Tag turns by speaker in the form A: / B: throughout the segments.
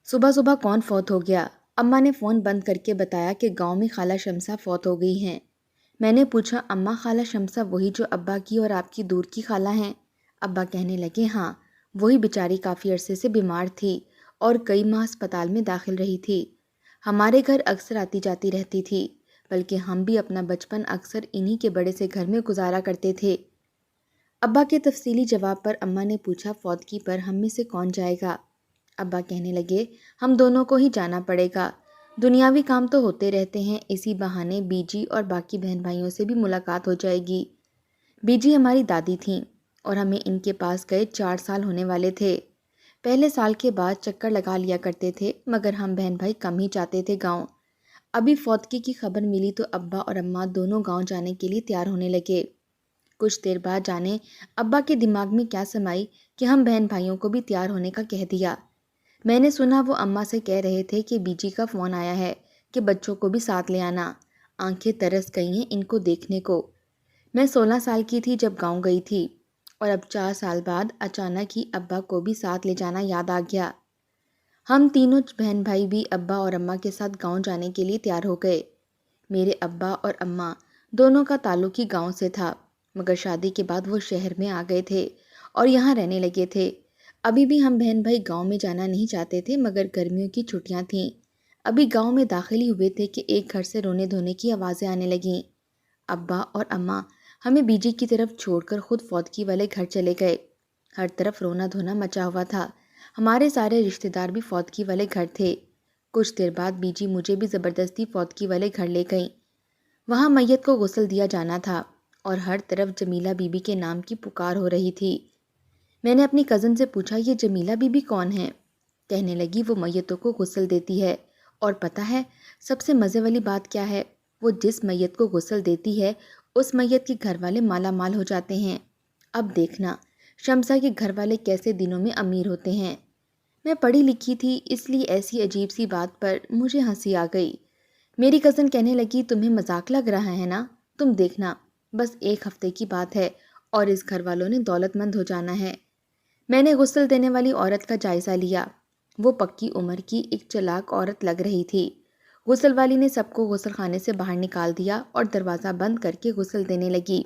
A: صبح صبح کون فوت ہو گیا؟ اماں نے فون بند کر کے بتایا کہ گاؤں میں خالہ شمسہ فوت ہو گئی ہیں۔ میں نے پوچھا، اماں خالہ شمسہ وہی جو ابا کی اور آپ کی دور کی خالہ ہیں؟ ابا کہنے لگے، ہاں وہی بیچاری کافی عرصے سے بیمار تھی اور کئی ماہ اسپتال میں داخل رہی تھی۔ ہمارے گھر اکثر آتی جاتی رہتی تھی، بلکہ ہم بھی اپنا بچپن اکثر انہی کے بڑے سے گھر میں گزارا کرتے تھے۔ ابا کے تفصیلی جواب پر اماں نے پوچھا، فوتگی پر ہم میں سے کون جائے گا؟ ابا کہنے لگے، ہم دونوں کو ہی جانا پڑے گا۔ دنیاوی کام تو ہوتے رہتے ہیں، اسی بہانے بی جی اور باقی بہن بھائیوں سے بھی ملاقات ہو جائے گی۔ بی جی ہماری دادی تھیں اور ہمیں ان کے پاس گئے 4 سال ہونے والے تھے۔ پہلے سال کے بعد چکر لگا لیا کرتے تھے، مگر ہم بہن بھائی کم ہی جاتے تھے گاؤں۔ ابھی فوتگی کی خبر ملی تو ابا اور اماں دونوں گاؤں جانے کے لیے تیار ہونے لگے۔ کچھ دیر بعد جانے ابا کے دماغ میں کیا سمائی کہ ہم بہن بھائیوں کو بھی تیار ہونے کا کہہ دیا۔ میں نے سنا وہ اماں سے کہہ رہے تھے کہ بی جی کا فون آیا ہے کہ بچوں کو بھی ساتھ لے آنا، آنکھیں ترس گئی ہیں ان کو دیکھنے کو۔ میں 16 سال کی تھی جب گاؤں گئی تھی، اور اب 4 سال بعد اچانک ہی ابا کو بھی ساتھ لے جانا یاد آ گیا۔ ہم تینوں بہن بھائی بھی ابا اور اماں کے ساتھ گاؤں جانے کے لیے تیار ہو گئے۔ میرے ابا اور اماں دونوں کا تعلق ہی گاؤں سے تھا، مگر شادی کے بعد وہ شہر میں آ گئے تھے اور یہاں رہنے لگے تھے۔ ابھی بھی ہم بہن بھائی گاؤں میں جانا نہیں چاہتے تھے، مگر گرمیوں کی چھٹیاں تھیں۔ ابھی گاؤں میں داخل ہی ہوئے تھے کہ ایک گھر سے رونے دھونے کی آوازیں آنے لگیں۔ ابا اور اماں ہمیں بی جی کی طرف چھوڑ کر خود فوتگی والے گھر چلے گئے۔ ہر طرف رونا دھونا مچا ہوا تھا، ہمارے سارے رشتہ دار بھی فوتگی والے گھر تھے۔ کچھ دیر بعد بی جی مجھے بھی زبردستی فوتگی والے گھر لے گئیں۔ وہاں میت کو غسل دیا جانا تھا اور ہر طرف جمیلہ بی بی کے نام کی پکار ہو رہی تھی۔ میں نے اپنی کزن سے پوچھا، یہ جمیلہ بی بی کون ہے؟ کہنے لگی، وہ میتوں کو غسل دیتی ہے، اور پتہ ہے سب سے مزے والی بات کیا ہے؟ وہ جس میت کو غسل دیتی ہے اس میت کے گھر والے مالا مال ہو جاتے ہیں۔ اب دیکھنا شمسہ کے گھر والے کیسے دنوں میں امیر ہوتے ہیں۔ میں پڑھی لکھی تھی، اس لیے ایسی عجیب سی بات پر مجھے ہنسی آ گئی۔ میری کزن کہنے لگی، تمہیں مذاق لگ رہا ہے نا؟ تم دیکھنا بس 1 ہفتے کی بات ہے اور اس گھر والوں نے دولت مند ہو جانا ہے۔ میں نے غسل دینے والی عورت کا جائزہ لیا۔ وہ پکی عمر کی ایک چلاک عورت لگ رہی تھی۔ غسل والی نے سب کو غسل خانے سے باہر نکال دیا اور دروازہ بند کر کے غسل دینے لگی۔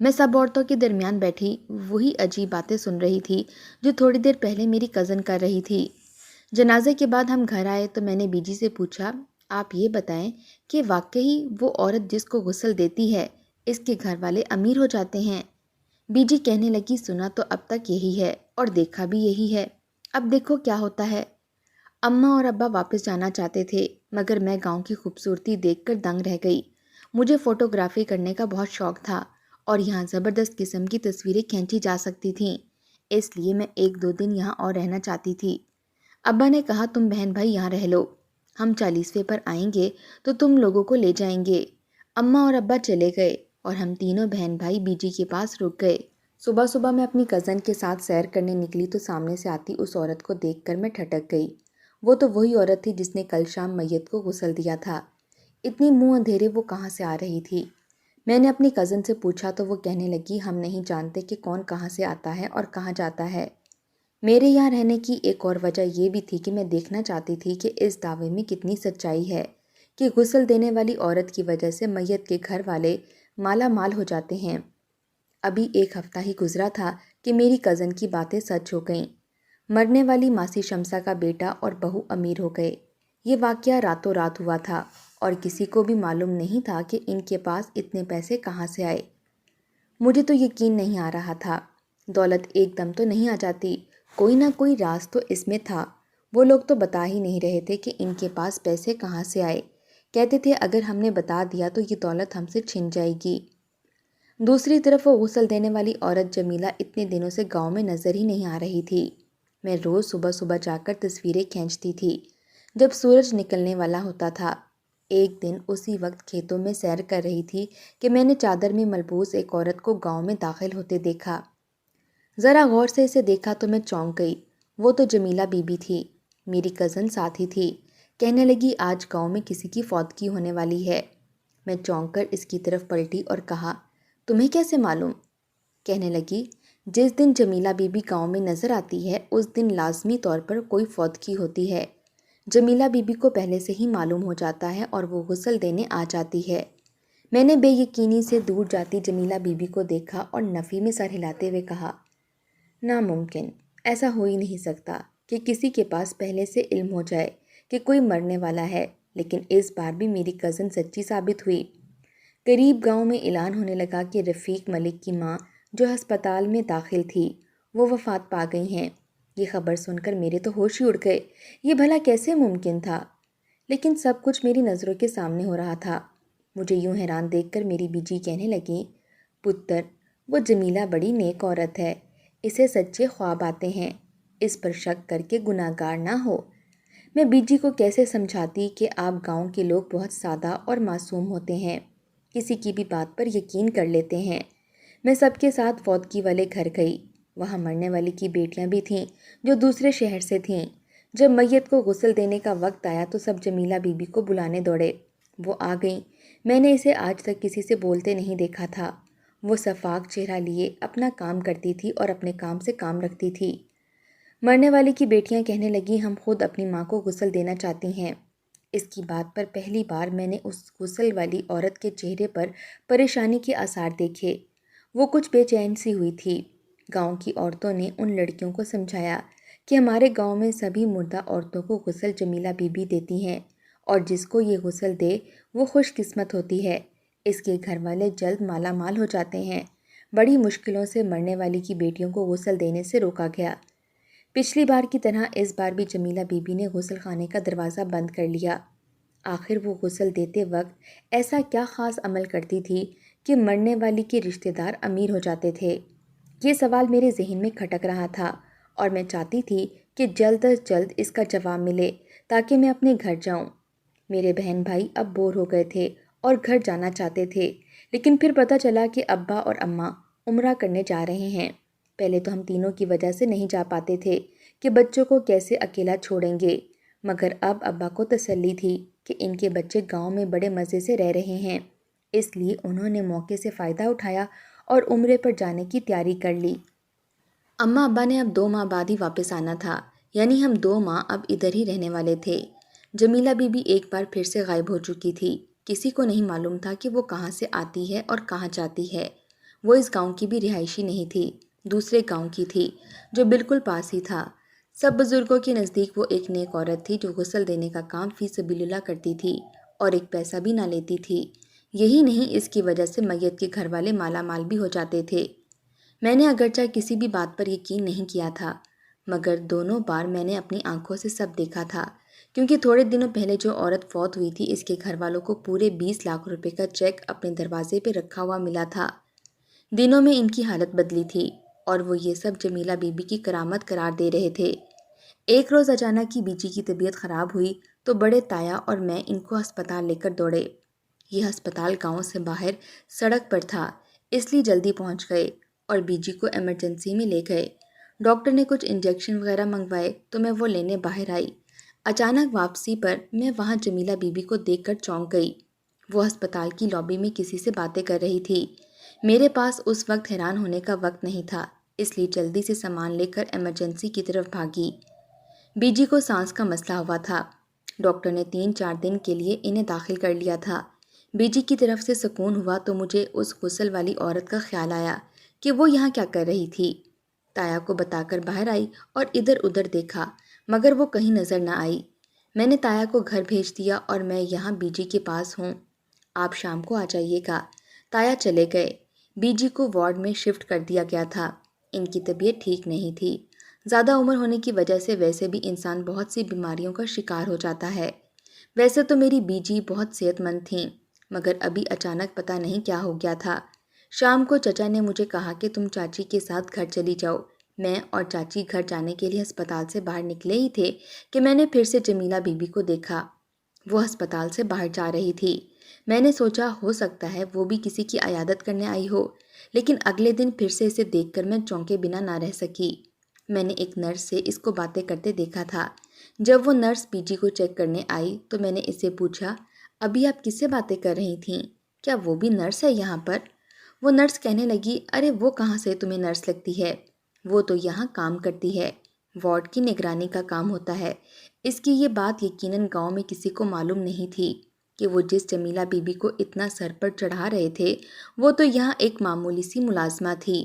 A: میں سب عورتوں کے درمیان بیٹھی وہی عجیب باتیں سن رہی تھی جو تھوڑی دیر پہلے میری کزن کر رہی تھی۔ جنازے کے بعد ہم گھر آئے تو میں نے بی جی سے پوچھا، آپ یہ بتائیں کہ واقعی وہ عورت جس کو غسل دیتی ہے اس کے گھر والے امیر ہو جاتے ہیں؟ بی جی کہنے لگی، سنا تو اب تک یہی ہے اور دیکھا بھی یہی ہے، اب دیکھو کیا ہوتا ہے۔ اماں اور ابا واپس جانا چاہتے تھے، مگر میں گاؤں کی خوبصورتی دیکھ کر دنگ رہ گئی۔ مجھے فوٹوگرافی کرنے کا بہت شوق تھا اور یہاں زبردست قسم کی تصویریں کھینچی جا سکتی تھیں، اس لیے میں 1-2 دن یہاں اور رہنا چاہتی تھی۔ ابا نے کہا، تم بہن بھائی یہاں رہ لو، ہم 40ویں پر آئیں گے تو تم لوگوں کو لے جائیں گے۔ اماں اور ابا چلے گئے اور ہم تینوں بہن بھائی بی جی کے پاس رک گئے۔ صبح صبح میں اپنی کزن کے ساتھ سیر کرنے نکلی تو سامنے سے آتی اس عورت کو دیکھ کر میں ٹھٹک گئی۔ وہ تو وہی عورت تھی جس نے کل شام میت کو غسل دیا تھا۔ اتنی منہ اندھیرے وہ کہاں سے آ رہی تھی؟ میں نے اپنی کزن سے پوچھا تو وہ کہنے لگی، ہم نہیں جانتے کہ کون کہاں سے آتا ہے اور کہاں جاتا ہے۔ میرے یہاں رہنے کی ایک اور وجہ یہ بھی تھی کہ میں دیکھنا چاہتی تھی کہ اس دعوے میں کتنی سچائی ہے کہ غسل دینے والی عورت کی وجہ سے میت کے گھر والے مالا مال ہو جاتے ہیں۔ ابھی 1 ہفتہ ہی گزرا تھا کہ میری کزن کی باتیں سچ ہو گئیں۔ مرنے والی ماسی شمسہ کا بیٹا اور بہو امیر ہو گئے۔ یہ واقعہ راتوں رات ہوا تھا اور کسی کو بھی معلوم نہیں تھا کہ ان کے پاس اتنے پیسے کہاں سے آئے۔ مجھے تو یقین نہیں آ رہا تھا۔ دولت ایک دم تو نہیں آ جاتی، کوئی نہ کوئی راز تو اس میں تھا۔ وہ لوگ تو بتا ہی نہیں رہے تھے کہ ان کے پاس پیسے کہاں سے آئے، کہتے تھے اگر ہم نے بتا دیا تو یہ دولت ہم سے چھن جائے گی۔ دوسری طرف وہ غسل دینے والی عورت جمیلہ اتنے دنوں سے گاؤں میں نظر ہی نہیں آ رہی تھی۔ میں روز صبح صبح جا کر تصویریں کھینچتی تھی جب سورج نکلنے والا ہوتا تھا۔ ایک دن اسی وقت کھیتوں میں سیر کر رہی تھی کہ میں نے چادر میں ملبوس ایک عورت کو گاؤں میں داخل ہوتے دیکھا۔ ذرا غور سے اسے دیکھا تو میں چونک گئی۔ وہ تو جمیلہ بی بی تھی، میری کزن ساتھی تھی۔ کہنے لگی، آج گاؤں میں کسی کی فوتگی ہونے والی ہے۔ میں چونک کر اس کی طرف پلٹی اور کہا، تمہیں کیسے معلوم؟ کہنے لگی، جس دن جمیلہ بی بی گاؤں میں نظر آتی ہے اس دن لازمی طور پر کوئی فوتگی ہوتی ہے۔ جمیلہ بی بی کو پہلے سے ہی معلوم ہو جاتا ہے اور وہ غسل دینے آ جاتی ہے۔ میں نے بے یقینی سے دور جاتی جمیلہ بی بی کو دیکھا اور نفی میں سر ہلاتے ہوئے کہا، ناممکن، ایسا ہو ہی نہیں سکتا کہ کسی کے پاس پہلے سے علم ہو جائے کہ کوئی مرنے والا ہے۔ لیکن اس بار بھی میری کزن سچی ثابت ہوئی۔ قریب گاؤں میں اعلان ہونے لگا کہ رفیق ملک کی ماں جو ہسپتال میں داخل تھی وہ وفات پا گئی ہیں۔ یہ خبر سن کر میرے تو ہوش ہی اڑ گئے۔ یہ بھلا کیسے ممکن تھا؟ لیکن سب کچھ میری نظروں کے سامنے ہو رہا تھا۔ مجھے یوں حیران دیکھ کر میری بیجی کہنے لگی، پتر، وہ جمیلہ بڑی نیک عورت ہے، اسے سچے خواب آتے ہیں، اس پر شک کر کے گناہ گار نہ ہو۔ میں بیجی کو کیسے سمجھاتی کہ آپ گاؤں کے لوگ بہت سادہ اور معصوم ہوتے ہیں، کسی کی بھی بات پر یقین کر لیتے ہیں۔ میں سب کے ساتھ فوتگی والے گھر گئی۔ وہاں مرنے والے کی بیٹیاں بھی تھیں جو دوسرے شہر سے تھیں۔ جب میت کو غسل دینے کا وقت آیا تو سب جمیلہ بی بی کو بلانے دوڑے۔ وہ آ گئیں۔ میں نے اسے آج تک کسی سے بولتے نہیں دیکھا تھا۔ وہ شفاف چہرہ لیے اپنا کام کرتی تھی اور اپنے کام سے کام رکھتی تھی۔ مرنے والے کی بیٹیاں کہنے لگیں، ہم خود اپنی ماں کو غسل دینا چاہتی ہیں۔ اس کی بات پر پہلی بار میں نے اس غسل والی عورت کے چہرے پر پریشانی کے آثار دیکھے۔ وہ کچھ بے چین سی ہوئی تھی۔ گاؤں کی عورتوں نے ان لڑکیوں کو سمجھایا کہ ہمارے گاؤں میں سبھی مردہ عورتوں کو غسل جمیلہ بی بی دیتی ہیں اور جس کو یہ غسل دے وہ خوش قسمت ہوتی ہے، اس کے گھر والے جلد مالا مال ہو جاتے ہیں۔ بڑی مشکلوں سے مرنے والی کی بیٹیوں کو غسل دینے سے روکا گیا۔ پچھلی بار کی طرح اس بار بھی جمیلہ بی بی نے غسل خانے کا دروازہ بند کر لیا۔ آخر وہ غسل دیتے وقت ایسا کیا خاص عمل کرتی تھی کہ مرنے والی کے رشتہ دار امیر ہو جاتے تھے؟ یہ سوال میرے ذہن میں کھٹک رہا تھا اور میں چاہتی تھی کہ جلد از جلد اس کا جواب ملے تاکہ میں اپنے گھر جاؤں۔ میرے بہن بھائی اب بور ہو گئے تھے اور گھر جانا چاہتے تھے، لیکن پھر پتہ چلا کہ ابا اور اماں عمرہ کرنے جا رہے ہیں۔ پہلے تو ہم تینوں کی وجہ سے نہیں جا پاتے تھے کہ بچوں کو کیسے اکیلا چھوڑیں گے، مگر اب ابا کو تسلی تھی کہ ان کے بچے گاؤں میں بڑے مزے سے رہ رہے ہیں، اس لیے انہوں نے موقع سے فائدہ اٹھایا اور عمرے پر جانے کی تیاری کر لی۔ اماں ابا نے اب 2 ماہ بعد ہی واپس آنا تھا، یعنی ہم 2 ماہ اب ادھر ہی رہنے والے تھے۔ جمیلہ بی بی ایک بار پھر سے غائب ہو چکی تھی۔ کسی کو نہیں معلوم تھا کہ وہ کہاں سے آتی ہے اور کہاں جاتی ہے۔ وہ اس گاؤں کی بھی رہائشی نہیں تھی، دوسرے گاؤں کی تھی جو بالکل پاس ہی تھا۔ سب بزرگوں کے نزدیک وہ ایک نیک عورت تھی جو غسل دینے کا کام فی سبیل اللہ کرتی تھی اور ایک پیسہ بھی نہ لیتی تھی۔ یہی نہیں، اس کی وجہ سے میت کے گھر والے مالا مال بھی ہو جاتے تھے۔ میں نے اگرچہ کسی بھی بات پر یقین نہیں کیا تھا، مگر دونوں بار میں نے اپنی آنکھوں سے سب دیکھا تھا، کیونکہ تھوڑے دنوں پہلے جو عورت فوت ہوئی تھی اس کے گھر والوں کو پورے 20 لاکھ روپے کا چیک اپنے دروازے پہ رکھا ہوا ملا تھا۔ دنوں میں ان کی حالت بدلی تھی اور وہ یہ سب جمیلہ بی بی کی کرامت قرار دے رہے تھے۔ ایک روز اچانک ہی بیجی کی طبیعت خراب ہوئی تو بڑے تایا اور میں ان کو ہسپتال لے کر دوڑے۔ یہ ہسپتال گاؤں سے باہر سڑک پر تھا، اس لیے جلدی پہنچ گئے اور بیجی کو ایمرجنسی میں لے گئے۔ ڈاکٹر نے کچھ انجیکشن وغیرہ منگوائے تو میں وہ لینے باہر آئی۔ اچانک واپسی پر میں وہاں جمیلہ بی بی کو دیکھ کر چونک گئی۔ وہ ہسپتال کی لابی میں کسی سے باتیں کر رہی تھی۔ میرے پاس اس وقت حیران ہونے کا وقت نہیں تھا، اس لیے جلدی سے سامان لے کر ایمرجنسی کی طرف بھاگی۔ بیجی کو سانس کا مسئلہ ہوا تھا۔ ڈاکٹر نے 3-4 دن کے لیے انہیں داخل کر لیا تھا۔ بیجی کی طرف سے سکون ہوا تو مجھے اس غسل والی عورت کا خیال آیا کہ وہ یہاں کیا کر رہی تھی۔ تایا کو بتا کر باہر آئی اور ادھر ادھر دیکھا، مگر وہ کہیں نظر نہ آئی۔ میں نے تایا کو گھر بھیج دیا اور میں یہاں بیجی کے پاس ہوں، آپ شام کو آ جائیے گا۔ تایا چلے گئے۔ بیجی کو وارڈ میں شفٹ کر دیا گیا تھا۔ ان کی طبیعت ٹھیک نہیں تھی۔ زیادہ عمر ہونے کی وجہ سے ویسے بھی انسان بہت سی بیماریوں کا شکار ہو جاتا ہے۔ ویسے تو میری بیجی بہت صحت مند تھیں، مگر ابھی اچانک پتہ نہیں کیا ہو گیا تھا۔ شام کو چچا نے مجھے کہا کہ تم چاچی کے ساتھ گھر چلی جاؤ۔ میں اور چاچی گھر جانے کے لیے ہسپتال سے باہر نکلے ہی تھے کہ میں نے پھر سے جمیلہ بی بی کو دیکھا۔ وہ ہسپتال سے باہر جا رہی تھی۔ میں نے سوچا ہو سکتا ہے وہ بھی کسی کی عیادت کرنے آئی ہو، لیکن اگلے دن پھر سے اسے دیکھ کر میں چونکے بنا نہ رہ سکی۔ میں نے ایک نرس سے اس کو باتیں کرتے دیکھا تھا۔ جب وہ نرس بیجی کو چیک کرنے آئی تو میں نے اس سے پوچھا، ابھی آپ کس سے باتیں کر رہی تھیں؟ کیا وہ بھی نرس ہے یہاں پر؟ وہ نرس کہنے لگی، ارے وہ کہاں سے تمہیں نرس لگتی ہے، وہ تو یہاں کام کرتی ہے، وارڈ کی نگرانی کا کام ہوتا ہے۔ اس کی یہ بات یقیناً گاؤں میں کسی کو معلوم نہیں تھی کہ وہ جس جمیلہ بی بی کو اتنا سر پر چڑھا رہے تھے وہ تو یہاں ایک معمولی سی ملازمہ تھی۔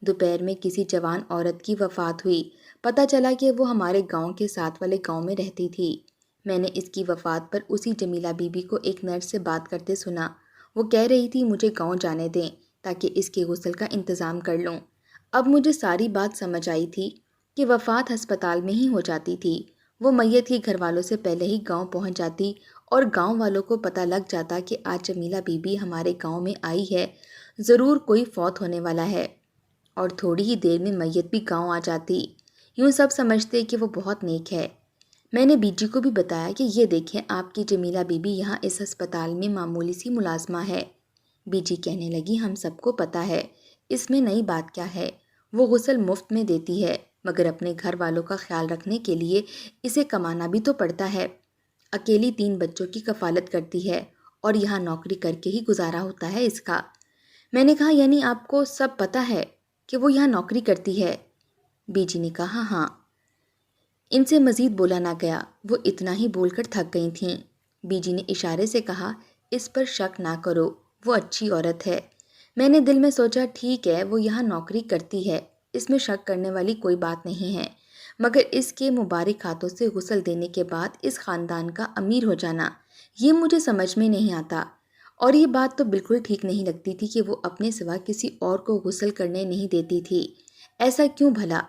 A: دوپہر میں کسی جوان عورت کی وفات ہوئی۔ پتہ چلا کہ وہ ہمارے گاؤں کے ساتھ والے گاؤں میں رہتی تھی۔ میں نے اس کی وفات پر اسی جمیلہ بی بی کو ایک نرس سے بات کرتے سنا۔ وہ کہہ رہی تھی مجھے گاؤں جانے دیں تاکہ اس کے غسل کا انتظام کر لوں۔ اب مجھے ساری بات سمجھ آئی تھی کہ وفات ہسپتال میں ہی ہو جاتی تھی۔ وہ میت ہی گھر والوں سے پہلے ہی گاؤں پہنچ جاتی اور گاؤں والوں کو پتہ لگ جاتا کہ آج جمیلہ بی بی ہمارے گاؤں میں آئی ہے، ضرور کوئی فوت ہونے والا ہے، اور تھوڑی ہی دیر میں میت بھی گاؤں آ جاتی۔ یوں سب سمجھتے کہ وہ بہت نیک ہے۔ میں نے بی جی کو بھی بتایا کہ یہ دیکھیں آپ کی جمیلہ بی بی یہاں اس ہسپتال میں معمولی سی ملازمہ ہے۔ بی جی کہنے لگی، ہم سب کو پتہ ہے، اس میں نئی بات کیا ہے، وہ غسل مفت میں دیتی ہے، مگر اپنے گھر والوں کا خیال رکھنے کے لیے اسے کمانا بھی تو پڑتا ہے۔ اکیلی 3 بچوں کی کفالت کرتی ہے اور یہاں نوکری کر کے ہی گزارا ہوتا ہے اس کا۔ میں نے کہا، یعنی آپ کو سب پتہ ہے کہ وہ یہاں نوکری کرتی ہے؟ بی جی نے کہا، ہاں۔ ان سے مزید بولا نہ گیا، وہ اتنا ہی بول کر تھک گئی تھیں۔ بی جی نے اشارے سے کہا، اس پر شک نہ کرو، وہ اچھی عورت ہے۔ میں نے دل میں سوچا، ٹھیک ہے، وہ یہاں نوکری کرتی ہے، اس میں شک کرنے والی کوئی بات نہیں ہے، مگر اس کے مبارک ہاتھوں سے غسل دینے کے بعد اس خاندان کا امیر ہو جانا، یہ مجھے سمجھ میں نہیں آتا، اور یہ بات تو بالکل ٹھیک نہیں لگتی تھی کہ وہ اپنے سوا کسی اور کو غسل کرنے نہیں دیتی تھی۔ ایسا کیوں بھلا؟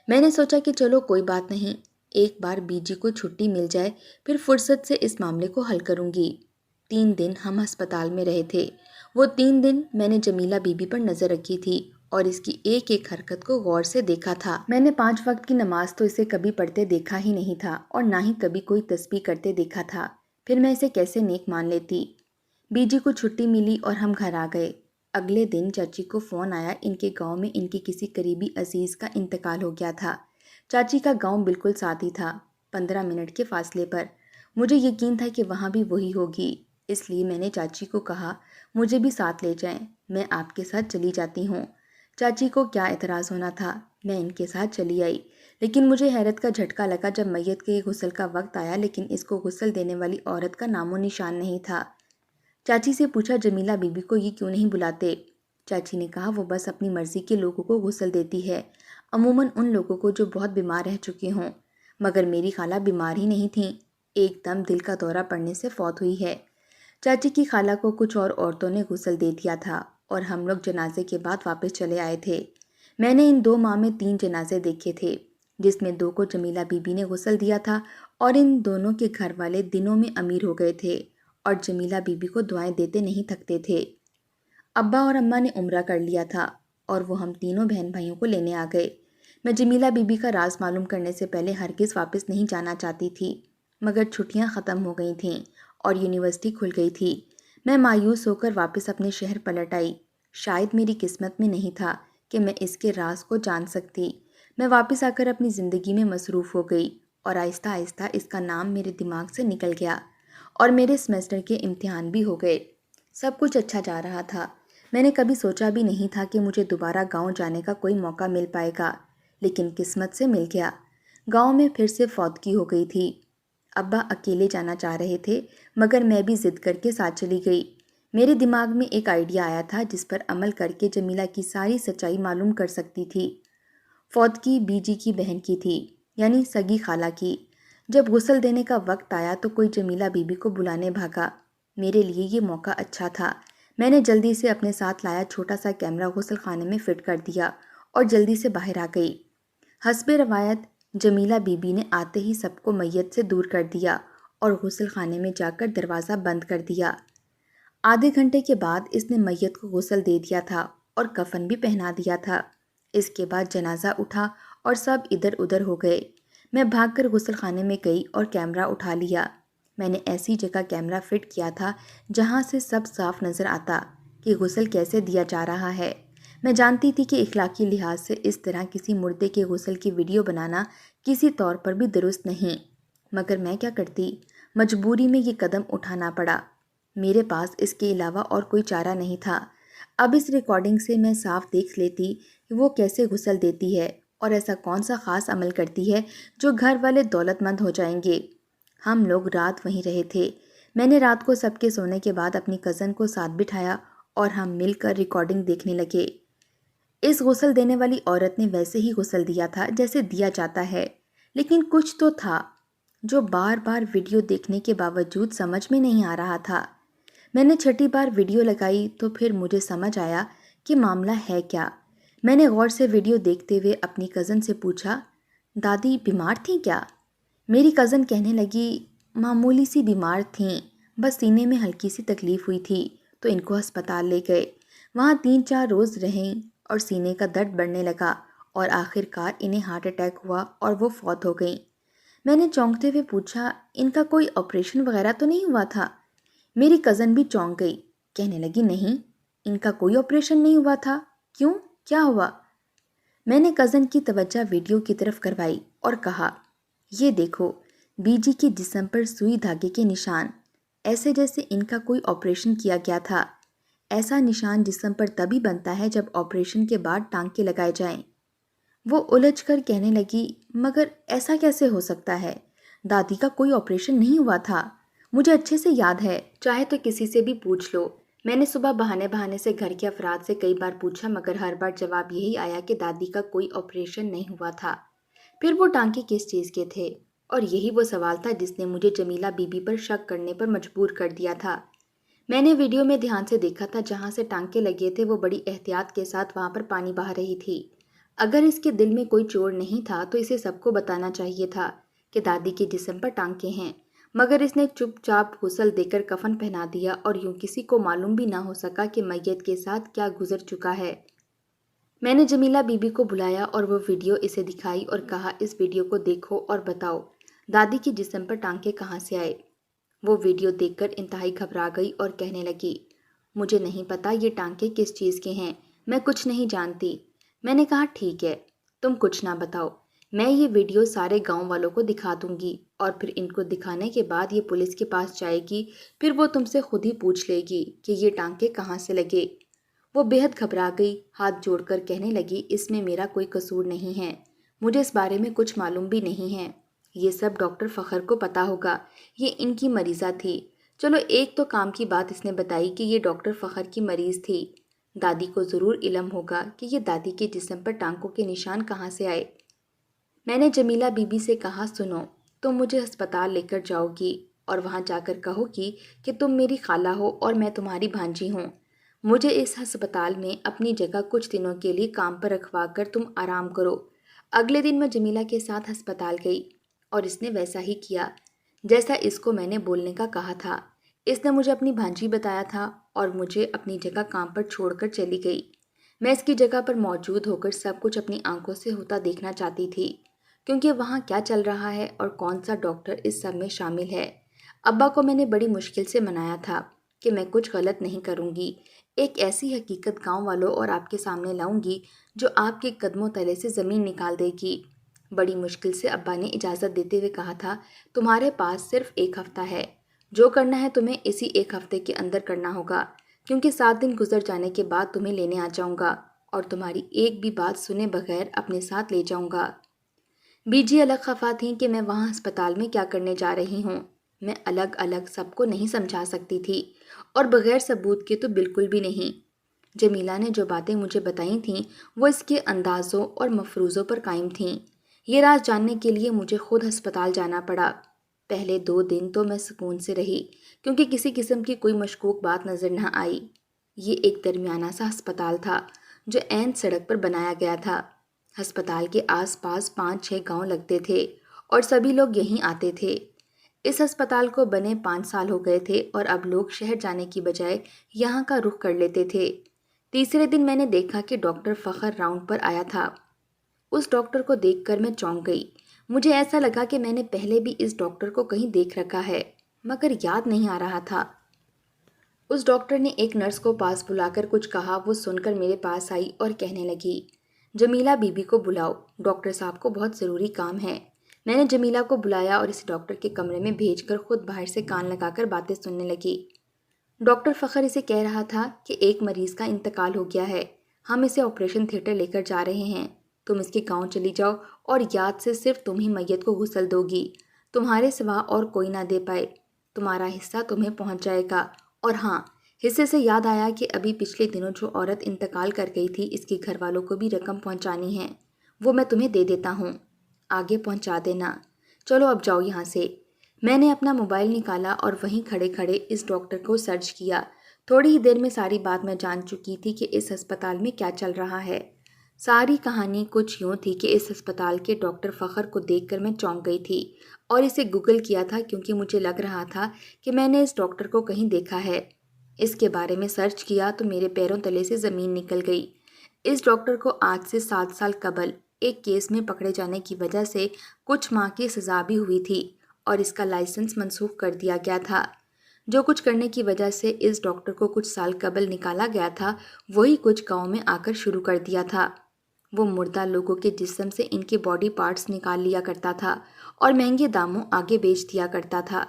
A: میں نے سوچا کہ چلو کوئی بات نہیں، ایک بار بی جی کو چھٹی مل جائے پھر فرصت سے اس معاملے کو حل کروں گی۔ 3 دن ہم ہسپتال میں رہے تھے۔ وہ 3 دن میں نے جمیلہ بی بی پر نظر رکھی تھی اور اس کی ایک ایک حرکت کو غور سے دیکھا تھا۔ میں نے 5 وقت کی نماز تو اسے کبھی پڑھتے دیکھا ہی نہیں تھا اور نہ ہی کبھی کوئی تسبیح کرتے دیکھا تھا، پھر میں اسے کیسے نیک مان لیتی۔ بی جی کو چھٹی ملی اور ہم گھر آ گئے۔ اگلے دن چاچی کو فون آیا، ان کے گاؤں میں ان کے کسی قریبی عزیز کا انتقال ہو گیا تھا۔ چاچی کا گاؤں بالکل ساتھ ہی تھا، 15 منٹ کے فاصلے پر۔ مجھے یقین تھا کہ وہاں بھی وہی ہوگی، اس لیے میں نے چاچی کو کہا، مجھے بھی ساتھ لے جائیں، میں آپ کے ساتھ چلی جاتی ہوں۔ چاچی کو کیا اعتراض ہونا تھا، میں ان کے ساتھ چلی آئی، لیکن مجھے حیرت کا جھٹکا لگا جب میت کے غسل کا وقت آیا لیکن اس کو غسل دینے والی عورت کا نام و نشان نہیں تھا۔ چاچی سے پوچھا، جمیلہ بی بی کو یہ کیوں نہیں بلاتے؟ چاچی نے کہا، وہ بس اپنی مرضی کے لوگوں کو غسل دیتی ہے، عموماً ان لوگوں کو جو بہت بیمار رہ چکے ہوں، مگر میری خالہ بیمار ہی نہیں تھیں، ایک دم دل کا دورہ پڑنے سے فوت ہوئی ہے۔ چاچی کی خالہ کو کچھ اور عورتوں نے غسل دے دیا تھا اور ہم لوگ جنازے کے بعد واپس چلے آئے تھے۔ میں نے ان 2 ماہ میں 3 جنازے دیکھے تھے، جس میں 2 کو جمیلہ بی بی نے غسل دیا تھا اور ان دونوں کے گھر والے دنوں میں امیر ہو گئے تھے اور جمیلہ بی بی کو دعائیں دیتے نہیں تھکتے تھے۔ ابا اور اماں نے عمرہ کر لیا تھا اور وہ ہم تینوں بہن بھائیوں کو لینے آ گئے۔ میں جمیلہ بی بی کا راز معلوم کرنے سے پہلے ہرگز واپس نہیں جانا چاہتی تھی، مگر چھٹیاں ختم ہو گئی تھیں اور یونیورسٹی کھل گئی تھی۔ میں مایوس ہو کر واپس اپنے شہر پلٹ آئی۔ شاید میری قسمت میں نہیں تھا کہ میں اس کے راز کو جان سکتی۔ میں واپس آ کر اپنی زندگی میں مصروف ہو گئی اور آہستہ آہستہ اس کا نام میرے دماغ سے نکل گیا اور میرے سیمسٹر کے امتحان بھی ہو گئے۔ سب کچھ اچھا جا رہا تھا۔ میں نے کبھی سوچا بھی نہیں تھا کہ مجھے دوبارہ گاؤں جانے کا کوئی موقع مل پائے گا، لیکن قسمت سے مل گیا۔ گاؤں میں پھر سے فوتگی ہو گئی تھی۔ ابا اکیلے جانا چاہ رہے تھے، مگر میں بھی ضد کر کے ساتھ چلی گئی۔ میرے دماغ میں ایک آئیڈیا آیا تھا جس پر عمل کر کے جمیلہ کی ساری سچائی معلوم کر سکتی تھی۔ فوتگی بی جی کی بہن کی تھی، یعنی سگی خالہ کی۔ جب غسل دینے کا وقت آیا تو کوئی جمیلہ بی بی کو بلانے بھاگا۔ میرے لیے یہ موقع اچھا تھا۔ میں نے جلدی سے اپنے ساتھ لایا چھوٹا سا کیمرہ غسل خانے میں فٹ کر دیا اور جلدی سے باہر آ گئی۔ حسب روایت جمیلہ بی بی نے آتے ہی سب کو میت سے دور کر دیا اور غسل خانے میں جا کر دروازہ بند کر دیا۔ آدھے گھنٹے کے بعد اس نے میت کو غسل دے دیا تھا اور کفن بھی پہنا دیا تھا۔ اس کے بعد جنازہ اٹھا اور سب ادھر ادھر ہو گئے۔ میں بھاگ کر غسل خانے میں گئی اور کیمرہ اٹھا لیا۔ میں نے ایسی جگہ کیمرہ فٹ کیا تھا جہاں سے سب صاف نظر آتا کہ غسل کیسے دیا جا رہا ہے۔ میں جانتی تھی کہ اخلاقی لحاظ سے اس طرح کسی مردے کے غسل کی ویڈیو بنانا کسی طور پر بھی درست نہیں، مگر میں کیا کرتی، مجبوری میں یہ قدم اٹھانا پڑا۔ میرے پاس اس کے علاوہ اور کوئی چارہ نہیں تھا۔ اب اس ریکارڈنگ سے میں صاف دیکھ لیتی کہ وہ کیسے غسل دیتی ہے اور ایسا کون سا خاص عمل کرتی ہے جو گھر والے دولت مند ہو جائیں گے۔ ہم لوگ رات وہیں رہے تھے۔ میں نے رات کو سب کے سونے کے بعد اپنی کزن کو ساتھ بٹھایا اور ہم مل کر ریکارڈنگ دیکھنے لگے۔ اس غسل دینے والی عورت نے ویسے ہی غسل دیا تھا جیسے دیا جاتا ہے، لیکن کچھ تو تھا جو بار بار ویڈیو دیکھنے کے باوجود سمجھ میں نہیں آ رہا تھا۔ میں نے چھٹی بار ویڈیو لگائی تو پھر مجھے سمجھ آیا کہ معاملہ ہے کیا۔ میں نے غور سے ویڈیو دیکھتے ہوئے اپنی کزن سے پوچھا، دادی بیمار تھیں کیا؟ میری کزن کہنے لگی، معمولی سی بیمار تھیں، بس سینے میں ہلکی سی تکلیف ہوئی تھی تو ان کو ہسپتال لے گئے۔ وہاں 3-4 روز رہیں اور سینے کا درد بڑھنے لگا اور آخر کار انہیں ہارٹ اٹیک ہوا اور وہ فوت ہو گئیں۔ میں نے چونکتے ہوئے پوچھا، ان کا کوئی آپریشن وغیرہ تو نہیں ہوا تھا؟ میری کزن بھی چونک گئی، کہنے لگی نہیں، ان کا کوئی آپریشن نہیں ہوا تھا۔ کیوں؟ کیا ہوا؟ میں نے کزن کی توجہ ویڈیو کی طرف کروائی اور کہا، یہ دیکھو، بی جی کے جسم پر سوئی دھاگے کے نشان، ایسے جیسے ان کا کوئی آپریشن کیا گیا تھا۔ ایسا نشان جسم پر تبھی بنتا ہے جب آپریشن کے بعد ٹانکے لگائے جائیں۔ وہ الجھ کر کہنے لگی، مگر ایسا کیسے ہو سکتا ہے؟ دادی کا کوئی آپریشن نہیں ہوا تھا، مجھے اچھے سے یاد ہے، چاہے تو کسی سے بھی پوچھ لو۔ میں نے صبح بہانے سے گھر کے افراد سے کئی بار پوچھا مگر ہر بار جواب یہی آیا کہ دادی کا کوئی آپریشن نہیں ہوا تھا۔ پھر وہ ٹانکے کس چیز کے تھے؟ اور یہی وہ سوال تھا جس نے مجھے جمیلہ بی بی پر شک کرنے پر مجبور کر دیا تھا۔ میں نے ویڈیو میں دھیان سے دیکھا تھا، جہاں سے ٹانکے لگے تھے وہ بڑی احتیاط کے ساتھ وہاں پر پانی بہا رہی تھی۔ اگر اس کے دل میں کوئی چور نہیں تھا تو اسے سب کو بتانا چاہیے تھا کہ دادی کے جسم پر ٹانکے ہیں، مگر اس نے چپ چاپ غسل دے کر کفن پہنا دیا اور یوں کسی کو معلوم بھی نہ ہو سکا کہ میت کے ساتھ کیا گزر چکا ہے۔ میں نے جمیلہ بی بی کو بلایا اور وہ ویڈیو اسے دکھائی اور کہا، اس ویڈیو کو دیکھو اور بتاؤ دادی کے جسم پر ٹانکے کہاں سے آئے؟ وہ ویڈیو دیکھ کر انتہائی گھبرا گئی اور کہنے لگی، مجھے نہیں پتا یہ ٹانکے کس چیز کے ہیں، میں کچھ نہیں جانتی۔ میں نے کہا، ٹھیک ہے، تم کچھ نہ بتاؤ، میں یہ ویڈیو سارے گاؤں والوں کو دکھا دوں گی اور پھر ان کو دکھانے کے بعد یہ پولیس کے پاس جائے گی، پھر وہ تم سے خود ہی پوچھ لے گی کہ یہ ٹانکے کہاں سے لگے۔ وہ بے حد گھبرا گئی، ہاتھ جوڑ کر کہنے لگی، اس میں میرا کوئی قصور نہیں ہے، مجھے اس بارے میں کچھ معلوم بھی نہیں ہے، یہ سب ڈاکٹر فخر کو پتا ہوگا، یہ ان کی مریضہ تھی۔ چلو ایک تو کام کی بات اس نے بتائی کہ یہ ڈاکٹر فخر کی مریض تھی، دادی کو ضرور علم ہوگا کہ یہ دادی کے جسم پر ٹانکوں کے نشان کہاں سے آئے۔ میں نے جمیلہ بی بی سے کہا، سنو، تم مجھے ہسپتال لے کر جاؤ گی اور وہاں جا کر کہو گی کہ تم میری خالہ ہو اور میں تمہاری بھانجی ہوں۔ مجھے اس ہسپتال میں اپنی جگہ کچھ دنوں کے لیے کام پر رکھوا کر تم آرام کرو۔ اگلے دن میں جمیلہ کے ساتھ ہسپتال گئی اور اس نے ویسا ہی کیا جیسا اس کو میں نے بولنے کا کہا تھا۔ اس نے مجھے اپنی بھانجی بتایا تھا اور مجھے اپنی جگہ کام پر چھوڑ کر چلی گئی۔ میں اس کی جگہ پر موجود ہو کر سب کچھ اپنی آنکھوں سے ہوتا دیکھنا چاہتی تھی، کیونکہ وہاں کیا چل رہا ہے اور کون سا ڈاکٹر اس سب میں شامل ہے۔ ابا کو میں نے بڑی مشکل سے منایا تھا کہ میں کچھ غلط نہیں کروں گی، ایک ایسی حقیقت گاؤں والوں اور آپ کے سامنے لاؤں گی جو آپ کے قدموں تلے سے زمین نکال دے گی۔ بڑی مشکل سے ابا نے اجازت دیتے ہوئے کہا تھا، تمہارے پاس صرف 1 ہفتہ ہے، جو کرنا ہے تمہیں اسی 1 ہفتے کے اندر کرنا ہوگا، کیونکہ 7 دن گزر جانے کے بعد تمہیں لینے آ جاؤں گا اور تمہاری ایک بھی بات سنے بغیر اپنے ساتھ لے جاؤں گا۔ بی جی الگ خفا تھیں کہ میں وہاں ہسپتال میں کیا کرنے جا رہی ہوں۔ میں الگ الگ سب کو نہیں سمجھا سکتی تھی اور بغیر ثبوت کے تو بالکل بھی نہیں۔ جمیلہ نے جو باتیں مجھے بتائی تھیں وہ اس کے اندازوں اور مفروضوں پر قائم تھیں۔ یہ راز جاننے کے لیے مجھے خود ہسپتال جانا پڑا۔ پہلے 2 دن تو میں سکون سے رہی کیونکہ کسی قسم کی کوئی مشکوک بات نظر نہ آئی۔ یہ ایک درمیانہ سا ہسپتال تھا جو عین سڑک پر بنایا گیا تھا۔ ہسپتال کے آس پاس 5-6 گاؤں لگتے تھے اور سبھی لوگ یہیں آتے تھے۔ اس ہسپتال کو بنے 5 سال ہو گئے تھے اور اب لوگ شہر جانے کی بجائے یہاں کا رخ کر لیتے تھے۔ تیسرے دن میں نے دیکھا کہ ڈاکٹر فخر راؤنڈ پر آیا تھا۔ اس ڈاکٹر کو دیکھ کر میں چونک گئی۔ مجھے ایسا لگا کہ میں نے پہلے بھی اس ڈاکٹر کو کہیں دیکھ رکھا ہے، مگر یاد نہیں آ رہا تھا۔ اس ڈاکٹر نے ایک نرس کو پاس بلا کر کچھ کہا، وہ سن کر میرے پاس آئی اور کہنے لگی، جمیلہ بی بی کو بلاؤ، ڈاکٹر صاحب کو بہت ضروری کام ہے۔ میں نے جمیلہ کو بلایا اور اسے ڈاکٹر کے کمرے میں بھیج کر خود باہر سے کان لگا کر باتیں سننے لگی۔ ڈاکٹر فخر اسے کہہ رہا تھا کہ ایک مریض کا انتقال ہو گیا ہے، ہم اسے آپریشن تھیٹر لے کر جا رہے ہیں، تم اس کے گاؤں چلی جاؤ اور یاد سے صرف تم ہی میت کو غسل دو گی، تمہارے سوا اور کوئی نہ دے پائے، تمہارا حصہ تمہیں پہنچ جائے گا۔ اور ہاں، حصے سے یاد آیا کہ ابھی پچھلے دنوں جو عورت انتقال کر گئی تھی اس کے گھر والوں کو بھی رقم پہنچانی ہے، وہ میں تمہیں دے دیتا ہوں، آگے پہنچا دینا، چلو اب جاؤ یہاں سے۔ میں نے اپنا موبائل نکالا اور وہیں کھڑے کھڑے اس ڈاکٹر کو سرچ کیا۔ تھوڑی ہی دیر میں ساری بات میں جان چکی تھی کہ اس ہسپتال میں کیا چل رہا ہے۔ ساری کہانی کچھ یوں تھی کہ اس ہسپتال کے ڈاکٹر فخر کو دیکھ کر میں چونک گئی تھی اور اسے گوگل کیا تھا کیونکہ مجھے لگ رہا تھا کہ میں نے اس ڈاکٹر کو کہیں دیکھا ہے۔ اس کے بارے میں سرچ کیا تو میرے پیروں تلے سے زمین نکل گئی۔ اس ڈاکٹر کو آج سے 7 سال قبل ایک کیس میں پکڑے جانے کی وجہ سے کچھ ماہ کی سزا بھی ہوئی تھی اور اس کا لائسنس منسوخ کر دیا گیا تھا۔ جو کچھ کرنے کی وجہ سے اس ڈاکٹر کو کچھ سال قبل نکالا گیا تھا وہی کچھ گاؤں میں آ کر شروع کر دیا تھا۔ وہ مردہ لوگوں کے جسم سے ان کے باڈی پارٹس نکال لیا کرتا تھا اور مہنگے داموں آگے بیچ دیا کرتا تھا۔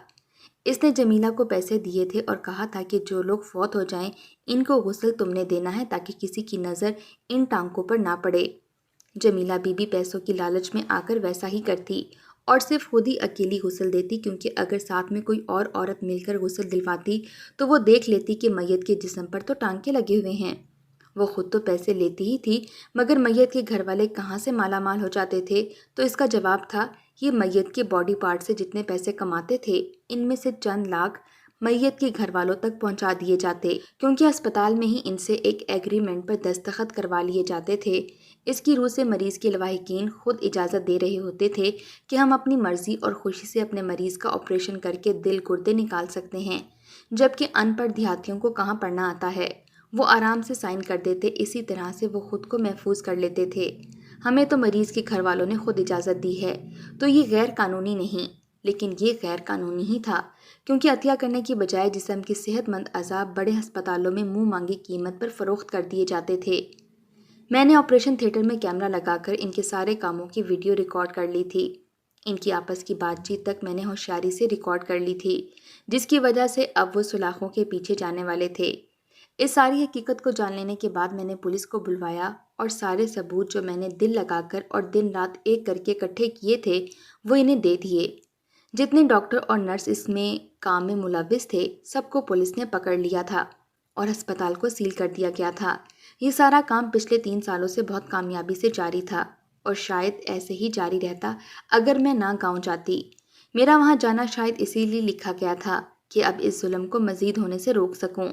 A: اس نے جمیلہ کو پیسے دیے تھے اور کہا تھا کہ جو لوگ فوت ہو جائیں ان کو غسل تم نے دینا ہے تاکہ کسی کی نظر ان ٹانکوں پر نہ پڑے۔ جمیلہ بی بی پیسوں کی لالچ میں آ کر ویسا ہی کرتی اور صرف خود ہی اکیلی غسل دیتی، کیونکہ اگر ساتھ میں کوئی اور عورت مل کر غسل دلواتی تو وہ دیکھ لیتی کہ میت کے جسم پر تو ٹانکے لگے ہوئے ہیں۔ وہ خود تو پیسے لیتی ہی تھی مگر میت کے گھر والے کہاں سے مالا مال ہو جاتے تھے، تو اس کا جواب تھا یہ میت کے باڈی پارٹ سے جتنے پیسے کماتے تھے ان میں سے چند لاکھ میت کے گھر والوں تک پہنچا دیے جاتے، کیونکہ اسپتال میں ہی ان سے ایک ایگریمنٹ پر دستخط کروا لیے جاتے تھے۔ اس کی روح سے مریض کے لواحقین خود اجازت دے رہے ہوتے تھے کہ ہم اپنی مرضی اور خوشی سے اپنے مریض کا آپریشن کر کے دل گردے نکال سکتے ہیں، جبکہ ان پڑھ دیہاتیوں کو کہاں پڑھنا آتا ہے۔ وہ آرام سے سائن کر دیتے، اسی طرح سے وہ خود کو محفوظ کر لیتے تھے۔ ہمیں تو مریض کے گھر والوں نے خود اجازت دی ہے، تو یہ غیر قانونی نہیں، لیکن یہ غیر قانونی ہی تھا، کیونکہ عطیہ کرنے کی بجائے جسم کے صحت مند اعضاء بڑے ہسپتالوں میں منہ مانگی قیمت پر فروخت کر دیے جاتے تھے۔ میں نے آپریشن تھیٹر میں کیمرہ لگا کر ان کے سارے کاموں کی ویڈیو ریکارڈ کر لی تھی۔ ان کی آپس کی بات چیت تک میں نے ہوشیاری سے ریکارڈ کر لی تھی، جس کی وجہ سے اب وہ سلاخوں کے پیچھے جانے والے تھے۔ اس ساری حقیقت کو جان لینے کے بعد میں نے پولیس کو بلوایا اور سارے ثبوت جو میں نے دل لگا کر اور دن رات ایک کر کے اکٹھے کیے تھے وہ انہیں دے دیے۔ جتنے ڈاکٹر اور نرس اس میں کام میں ملوث تھے سب کو پولیس نے پکڑ لیا تھا اور ہسپتال کو سیل کر دیا گیا تھا۔ یہ سارا کام پچھلے 3 سالوں سے بہت کامیابی سے جاری تھا اور شاید ایسے ہی جاری رہتا اگر میں نہ گاؤں جاتی۔ میرا وہاں جانا شاید اسی لیے لکھا گیا تھا کہ اب اس ظلم کو مزید ہونے سے روک سکوں۔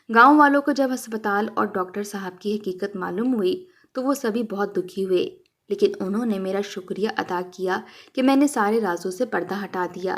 A: گاؤں والوں کو جب ہسپتال اور ڈاکٹر صاحب کی حقیقت معلوم ہوئی تو وہ سبھی بہت دکھی ہوئے، لیکن انہوں نے میرا شکریہ ادا کیا کہ میں نے سارے رازوں سے پردہ ہٹا دیا۔